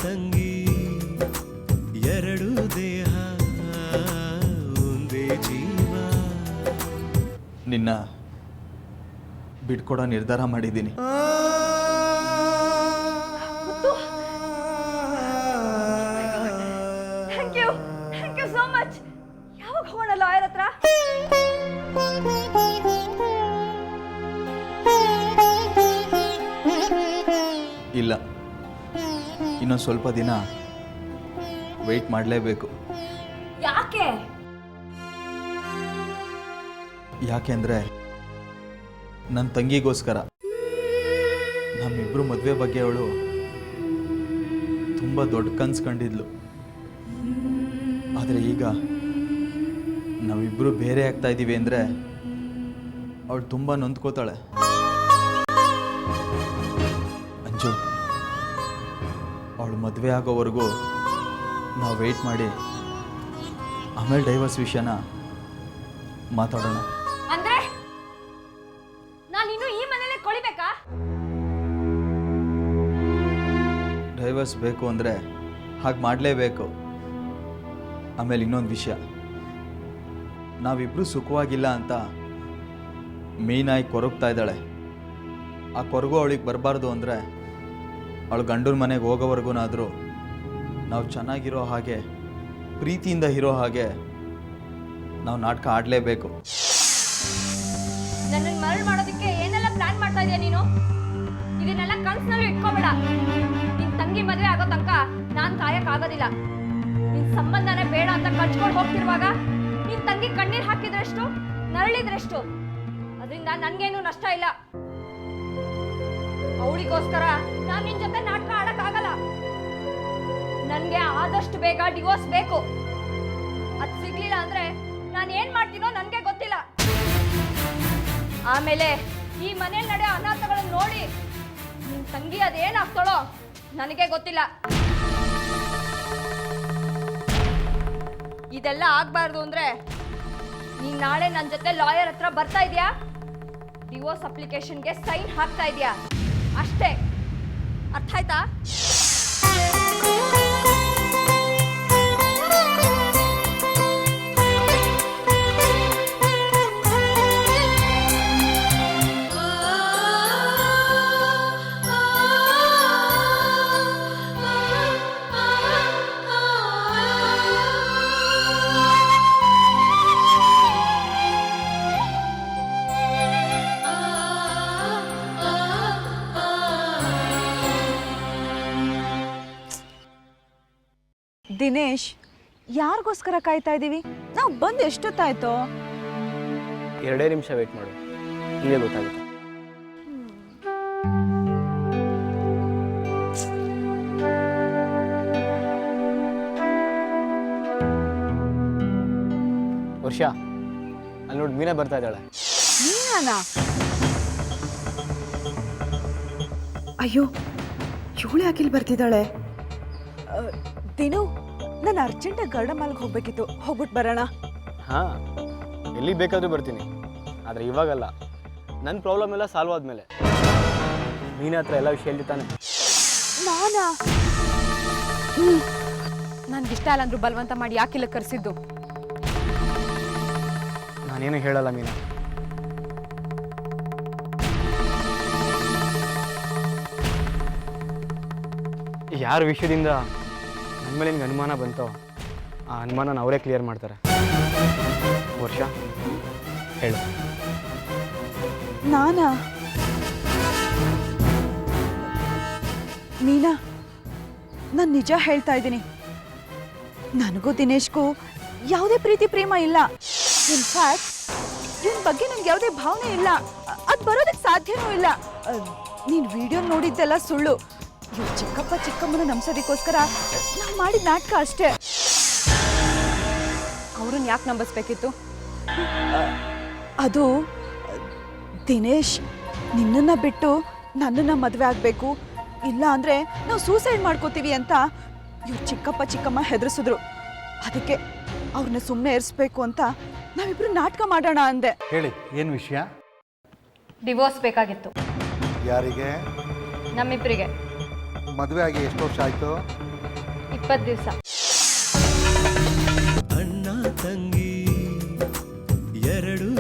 ತಂಗಿ ಎರಡು ದೇಹ ಒಂದೇ ಜೀವ. ನಿನ್ನ ಬಿಟ್ಕೊಡೋ ನಿರ್ಧಾರ ಮಾಡಿದ್ದೀನಿ. Thank you so much. ಯಾವಾಗ ಹೋಗೋಣ ಲಾಯರ್ ಹತ್ರ? ಇಲ್ಲ, ಇನ್ನೊಂದು ಸ್ವಲ್ಪ ದಿನ ವೆಯ್ಟ್ ಮಾಡಲೇಬೇಕು. ಯಾಕೆ? ಯಾಕೆಂದರೆ ನನ್ನ ತಂಗಿಗೋಸ್ಕರ. ನಮ್ಮಿಬ್ಬರು ಮದುವೆ ಬಗ್ಗೆ ಅವಳು ತುಂಬ ದೊಡ್ಡ ಕನಸು ಕಂಡಿದ್ಲು. ಆದರೆ ಈಗ ನಾವಿಬ್ಬರು ಬೇರೆ ಆಗ್ತಾ ಇದ್ದೀವಿ ಅಂದರೆ ಅವಳು ತುಂಬ ನೊಂದ್ಕೋತಾಳೆ. ಅಂಜು, ಅವಳು ಮದುವೆ ಆಗೋವರೆಗೂ ನಾವು ವೆಯ್ಟ್ ಮಾಡಿ ಆಮೇಲೆ ಡೈವರ್ಸ್ ವಿಷಯನ ಮಾತಾಡೋಣ. ಅಂದ್ರೆ ನಾನಿನ್ನು ಈ ಮನೇಲೆ ಕೊಳಿಬೇಕಾ? ಡೈವರ್ಸ್ ಬೇಕು ಅಂದರೆ ಹಾಗೆ ಮಾಡಲೇಬೇಕು. ಆಮೇಲೆ ಇನ್ನೊಂದು ವಿಷಯ, ನಾವಿಬ್ಬರು ಸುಖವಾಗಿಲ್ಲ ಅಂತ ಮೀನಾಗಿ ಕೊರಗ್ತಾ ಇದ್ದಾಳೆ. ಆ ಕೊರಗು ಅವಳಿಗೆ ಬರಬಾರ್ದು ಅಂದರೆ ಅವಳು ಗಂಡನ ಮನೆಗೆ ಹೋಗೋವರೆಗೂನಾದರೂ ನಾವು ಚೆನ್ನಾಗಿರೋ ಹಾಗೆ, ಪ್ರೀತಿಯಿಂದ ಇರೋ ಹಾಗೆ ನಾವು ನಾಟಕ ಆಡಲೇಬೇಕು. ನನ್ನನ್ನು ಮರಳು ಮಾಡೋದಕ್ಕೆ ಏನೆಲ್ಲ ಪ್ಲಾನ್ ಮಾಡ್ತಾ ಇದೀಯ ನೀನು? ಇದನ್ನೆಲ್ಲ ಕನ್ಸಿನಲ್ಲೂ ಇಟ್ಕೋಬೇಡ. ನಿನ್ ತಂಗಿ ಮದುವೆ ಆಗೋ ತನಕ ನಾನು ಕಾಯಕ್ಕಾಗೋದಿಲ್ಲ. ನಿನ್ ಸಂಬಂಧನೇ ಬೇಡ ಅಂತ ಕಚ್ಕೊಂಡು ಹೋಗ್ತಿರುವಾಗ ನಿನ್ ತಂಗಿ ಕಣ್ಣೀರ್ ಹಾಕಿದ್ರೆಷ್ಟು, ನರಳಿದ್ರೆಷ್ಟು? ಅದರಿಂದ ನನ್ಗೇನು ನಷ್ಟ ಇಲ್ಲ. ಅವಳಿಗೋಸ್ಕರ ನಾನು ನಿನ್ ಜೊತೆ ನಾಟಕ ಆಡಕ್ಕಾಗಲ್ಲ. ನನ್ಗೆ ಆದಷ್ಟು ಬೇಗ ಡಿವೋರ್ಸ್ ಬೇಕು. ಅದ್ ಸಿಗ್ಲಿಲ್ಲ ಅಂದ್ರೆ ನಾನು ಏನ್ ಮಾಡ್ತೀನೋ ನನ್ಗೆ ಗೊತ್ತಿಲ್ಲ. ಆಮೇಲೆ ಈ ಮನೇಲಿ ನಡೆಯೋ ಅನಾಥಗಳನ್ನ ನೋಡಿ ನಿನ್ ತಂಗಿ ಅದೇನಾಗ್ತಾಳೋ ನನಗೆ ಗೊತ್ತಿಲ್ಲ. ಇದೆಲ್ಲ ಆಗ್ಬಾರ್ದು ಅಂದ್ರೆ ನೀನ್ ನಾಳೆ ನನ್ನ ಜೊತೆ ಲಾಯರ್ ಹತ್ರ ಬರ್ತಾ ಇದೀಯಾ, ಡಿವೋರ್ಸ್ ಅಪ್ಲಿಕೇಶನ್ಗೆ ಸೈನ್ ಹಾಕ್ತಾ ಇದೀಯಾ, ಅಷ್ಟೇ. ಅರ್ಥ ಆಯ್ತಾ? ದಿನೇಶ್, ಯಾರಿಗೋಸ್ಕರ ಕಾಯ್ತಾ ಇದ್ದೀವಿ? ನಾವು ಬಂದು ಎಷ್ಟೊತ್ತಾಯ್ತು? 2 ನಿಮಿಷ ವೇಟ್ ಮಾಡು, ನಿಮಗೆ ಗೊತ್ತಾಗುತ್ತೆ. ವರ್ಷ, ಅಲ್ಲಿ ನೋಡಿ ಮೀನಾ ಬರ್ತಾ ಇದ್ದಾಳೆ. ಮೀನಾನಾ? ಅಯ್ಯೋ, ಇವಳು ಯಾಕಿಲ್ಲಿ ಬರ್ತಿದ್ದಾಳೆ? ದಿನು, ನಾನು ಅರ್ಜೆಂಟಾಗಿ ಗರ್ಡಮಾಲ್ಗೆ ಹೋಗ್ಬೇಕಿತ್ತು, ಹೋಗ್ಬಿಟ್ಟು ಬರೋಣ. ಹಾಂ, ಎಲ್ಲಿಗೆ ಬೇಕಾದರೂ ಬರ್ತೀನಿ, ಆದರೆ ಇವಾಗಲ್ಲ. ನನ್ನ ಪ್ರಾಬ್ಲಮ್ ಎಲ್ಲ ಸಾಲ್ವ್ ಆದಮೇಲೆ. ಮೀನಾ ಹತ್ರ ಎಲ್ಲ ವಿಷಯ ಹೇಳ್ತಾನೆ. ನಾನಾ? ನನಗಿಷ್ಟ ಇಲ್ಲ ಅಂದ್ರು ಬಲವಂತ ಮಾಡಿ ಯಾಕಿಲ್ಲ ಕರೆಸಿದ್ದು? ನಾನೇನು ಹೇಳಲ್ಲ ಮೀನಾ. ಯಾರ ವಿಷಯದಿಂದ ನನ್ನ ಮೇಲೆ ನಿಮ್ಗೆ ಅನುಮಾನ ಬಂತೋ ಆ ಅನುಮಾನ ಅವರೇ ಕ್ಲಿಯರ್ ಮಾಡ್ತಾರೆ. ವರ್ಷ, ಹೇಳು. ನಾನಾ? ಮೀನಾ, ನಾನು ನಿಜ ಹೇಳ್ತಾ ಇದ್ದೀನಿ. ನನಗೂ ದಿನೇಶ್ಗೂ ಯಾವುದೇ ಪ್ರೀತಿ ಪ್ರೇಮ ಇಲ್ಲ. ಇನ್ಫ್ಯಾಕ್ಟ್ ಇವನ ಬಗ್ಗೆ ನನಗೆ ಯಾವುದೇ ಭಾವನೆ ಇಲ್ಲ. ಅದು ಬರೋದಕ್ಕೆ ಸಾಧ್ಯನೂ ಇಲ್ಲ. ನೀನು ವಿಡಿಯೋ ನೋಡಿದ್ದೆಲ್ಲ ಸುಳ್ಳು. ಇವ್ರು ಚಿಕ್ಕಪ್ಪ ಚಿಕ್ಕಮ್ಮನ ನಂಬಿಸೋದಕ್ಕೋಸ್ಕರ ನಾವು ಮಾಡಿದ ನಾಟಕ ಅಷ್ಟೇ. ಅವ್ರನ್ನ ಯಾಕೆ ನಂಬಿಸ್ಬೇಕಿತ್ತು? ಅದು ದಿನೇಶ್ ನಿನ್ನನ್ನು ಬಿಟ್ಟು ನನ್ನನ್ನು ಮದುವೆ ಆಗಬೇಕು, ಇಲ್ಲ ಅಂದರೆ ನಾವು ಸೂಸೈಡ್ ಮಾಡ್ಕೋತೀವಿ ಅಂತ ಇವ್ರು ಚಿಕ್ಕಪ್ಪ ಚಿಕ್ಕಮ್ಮ ಹೆದರಿಸಿದ್ರು. ಅದಕ್ಕೆ ಅವ್ರನ್ನ ಸುಮ್ಮನೆ ಇರಿಸ್ಬೇಕು ಅಂತ ನಾವಿಬ್ರು ನಾಟಕ ಮಾಡೋಣ ಅಂದೆ. ಹೇಳಿ, ಏನು ವಿಷಯ? ಡಿವೋರ್ಸ್ ಬೇಕಾಗಿತ್ತು. ಯಾರಿಗೆ? ನಮ್ಮಿಬ್ಬರಿಗೆ. ಮದುವೆ ಆಗಿ ಎಷ್ಟು ವರ್ಷ ಆಯಿತು? 20 ದಿವಸ. ಅಣ್ಣ ತಂಗಿ ಎರಡು